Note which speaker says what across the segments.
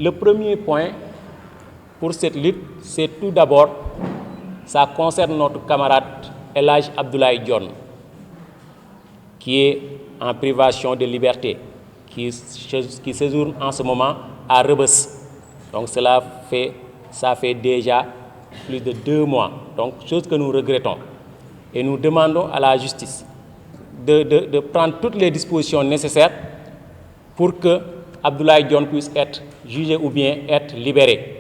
Speaker 1: Le premier point pour cette lutte, c'est tout d'abord, ça concerne notre camarade El Hadj Abdoulaye Dione, qui est en privation de liberté, qui séjourne en ce moment à Rebeuss. Donc ça fait déjà plus de 2 mois. Donc chose que nous regrettons. Et nous demandons à la justice de prendre toutes les dispositions nécessaires pour que Abdoulaye Dione puisse être jugé ou bien être libéré.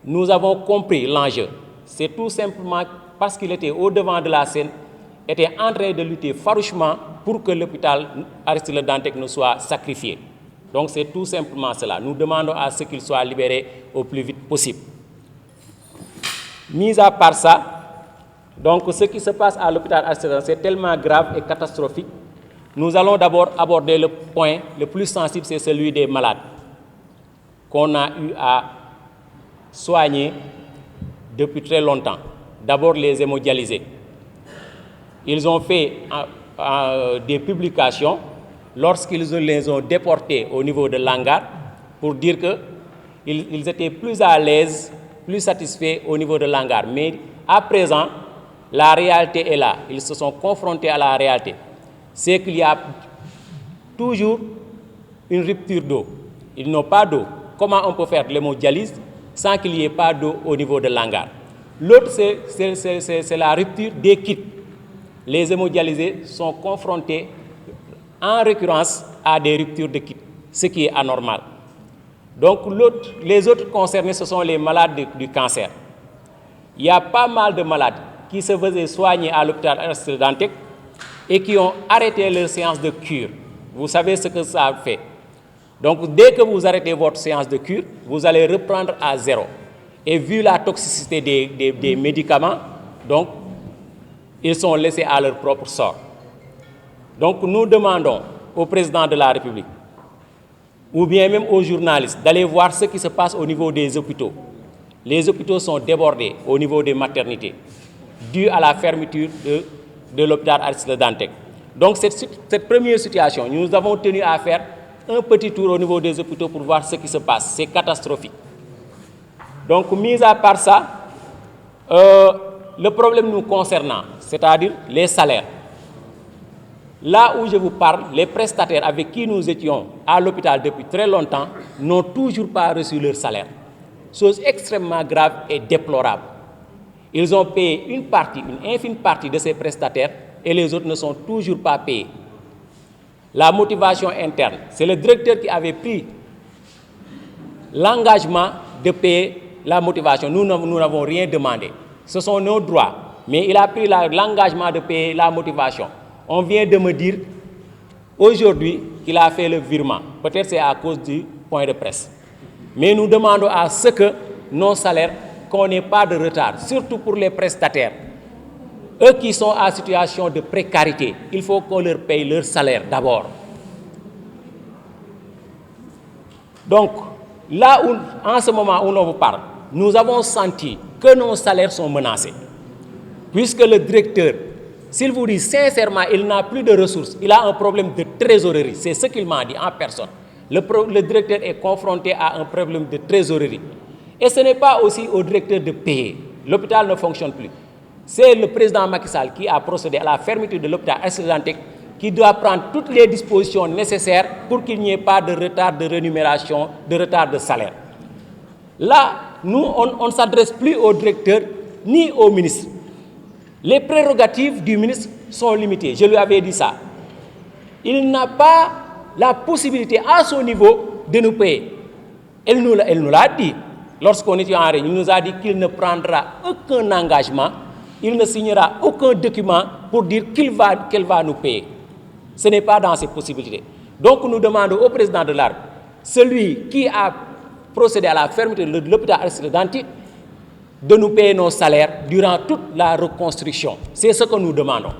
Speaker 1: Nous avons compris l'enjeu. C'est tout simplement parce qu'il était au devant de la scène, était en train de lutter farouchement pour que l'hôpital Aristide Le Dantec ne soit sacrifié. Donc c'est tout simplement cela. Nous demandons à ce qu'il soit libéré au plus vite possible. Mis à part ça, donc ce qui se passe à l'hôpital Aristide Le Dantec, c'est tellement grave et catastrophique. Nous allons d'abord aborder le point le plus sensible, c'est celui des malades qu'on a eu à soigner depuis très longtemps. D'abord les hémodialysés. Ils ont fait des publications lorsqu'ils les ont déportés au niveau de l'hangar pour dire qu'ils étaient plus à l'aise, plus satisfaits au niveau de l'hangar. Mais à présent, la réalité est là. Ils se sont confrontés à la réalité. C'est qu'il y a toujours une rupture d'eau. Ils n'ont pas d'eau. Comment on peut faire de l'hémodialyse sans qu'il n'y ait pas d'eau au niveau de l'hangar? L'autre, c'est la rupture des kits. Les hémodialysés sont confrontés en récurrence à des ruptures de kits, ce qui est anormal. Donc les autres concernés, ce sont les malades du cancer. Il y a pas mal de malades qui se faisaient soigner à l'hôpital Aristide Le Dantec et qui ont arrêté leur séance de cure. Vous savez ce que ça fait. Donc dès que vous arrêtez votre séance de cure, vous allez reprendre à zéro. Et vu la toxicité des médicaments, donc ils sont laissés à leur propre sort. Donc nous demandons au président de la République, ou bien même aux journalistes, d'aller voir ce qui se passe au niveau des hôpitaux. Les hôpitaux sont débordés au niveau des maternités, dû à la fermeture de l'hôpital Aristide Le Dantec. Donc cette première situation, nous avons tenu à faire un petit tour au niveau des hôpitaux pour voir ce qui se passe. C'est catastrophique. Donc, mis à part ça, le problème nous concernant, c'est-à-dire les salaires. Là où je vous parle, les prestataires avec qui nous étions à l'hôpital depuis très longtemps n'ont toujours pas reçu leur salaire. Chose extrêmement grave et déplorable. Ils ont payé une infime partie de ces prestataires et les autres ne sont toujours pas payés. La motivation interne, c'est le directeur qui avait pris l'engagement de payer la motivation. Nous n'avons rien demandé. Ce sont nos droits. Mais il a pris l'engagement de payer la motivation. On vient de me dire aujourd'hui qu'il a fait le virement. Peut-être c'est à cause du point de presse. Mais nous demandons à ce que nos salaires, qu'on n'ait pas de retard, surtout pour les prestataires. Eux qui sont en situation de précarité, il faut qu'on leur paye leur salaire d'abord. Donc, là où, en ce moment où on vous parle, nous avons senti que nos salaires sont menacés. Puisque le directeur, s'il vous dit sincèrement, il n'a plus de ressources, il a un problème de trésorerie. C'est ce qu'il m'a dit en personne. Le directeur est confronté à un problème de trésorerie. Et ce n'est pas aussi au directeur de payer. L'hôpital ne fonctionne plus. C'est le président Macky Sall qui a procédé à la fermeture de l'hôpital Aristide Le Dantec qui doit prendre toutes les dispositions nécessaires pour qu'il n'y ait pas de retard de rémunération, de retard de salaire. Là, nous, on ne s'adresse plus au directeur ni au ministre. Les prérogatives du ministre sont limitées. Je lui avais dit ça. Il n'a pas la possibilité à son niveau de nous payer. Elle nous l'a dit. Lorsqu'on était en réunion, il nous a dit qu'il ne prendra aucun engagement, il ne signera aucun document pour dire qu'elle va nous payer. Ce n'est pas dans ses possibilités. Donc nous demandons au président de l'ARC, celui qui a procédé à la fermeture de l'hôpital Aristide Le Dantec, de nous payer nos salaires durant toute la reconstruction. C'est ce que nous demandons.